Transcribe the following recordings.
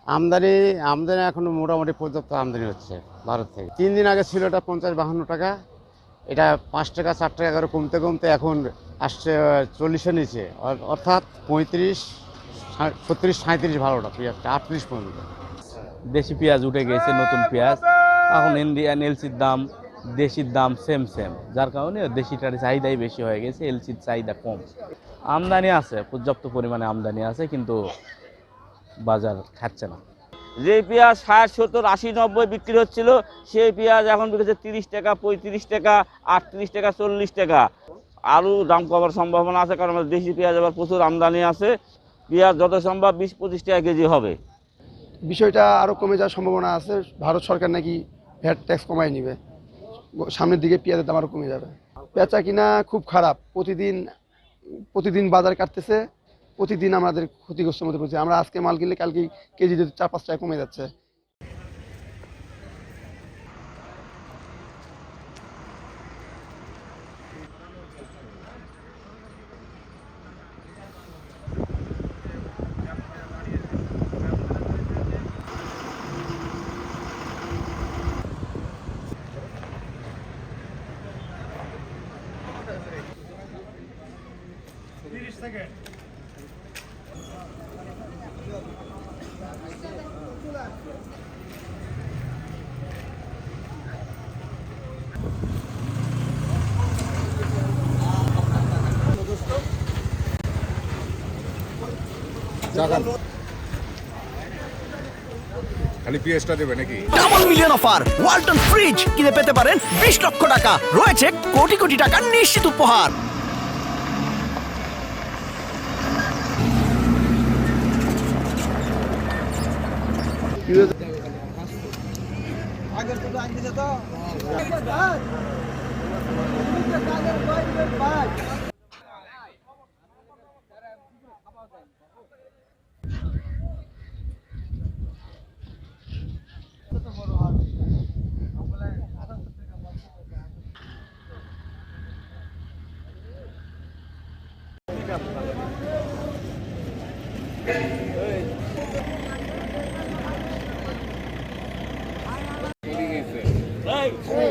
আমদানি আমদানি এখন মোটামুটি পর্যাপ্ত আমদানি হচ্ছে ভারত থেকে। 3 দিন আগে ছিল এটা 50-52 টাকা, এটা 5 টাকা 4 টাকা করে কমতে কমতে এখন আসছে 40-এর নিচে, অর্থাৎ 35, 36, 37 ভালোটা পেঁয়াজটা 38 পর্যন্ত। দেশি পেঁয়াজ উঠে গেছে, নতুন পেঁয়াজ এখন ইন্ডিয়ান এলসির দাম দেশির দাম সেম সেম, যার কারণে দেশিটার চাহিদাই বেশি হয়ে গেছে, এলসির চাহিদা কম। আমদানি আছে, পর্যাপ্ত পরিমাণে আমদানি আছে, কিন্তু বাজার খাচ্ছে না। যে পেঁয়াজ 60, 70, 80, 90 বিক্রি হচ্ছিল, সেই পেঁয়াজ এখন বিকেছে 30 টাকা, 35 টাকা, 38 টাকা, 40 টাকা। আলু দাম কমার সম্ভাবনা আছে, কারণ আমাদের দেশি পেঁয়াজ আবার প্রচুর আমদানি আছে। পেঁয়াজ যত সম্ভব 20-25 টাকা কেজি হবে। বিষয়টা আরও কমে যাওয়ার সম্ভাবনা আছে। ভারত সরকার নাকি ভ্যাট ট্যাক্স কমায় নিবে, সামনের দিকে পেঁয়াজের দাম আরও কমে যাবে। বেচা কিনা খুব খারাপ, প্রতিদিন বাজার কাটতেছে, প্রতিদিন আমাদের ক্ষতিগ্রস্তের মধ্যে পড়ছে। আমরা আজকে মাল কিনলে কালকে কেজি 4-5 টাকা কমে যাচ্ছে। খালি পেঁয়াজটা দেবে নাকি? Double million offer Walton fridge কিনে পেতে পারেন 20 লক্ষ টাকা, রয়েছে কোটি কোটি টাকার নিশ্চিত উপহার।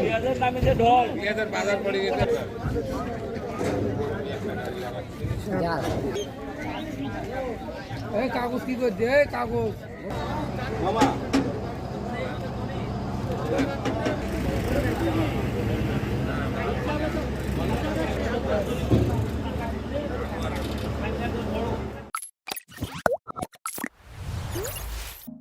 পেঁয়াজের দামে যে ঢল, পেঁয়াজের বাজার পড়ে গেছে। কাগজ কি করছে? কাগজ মামা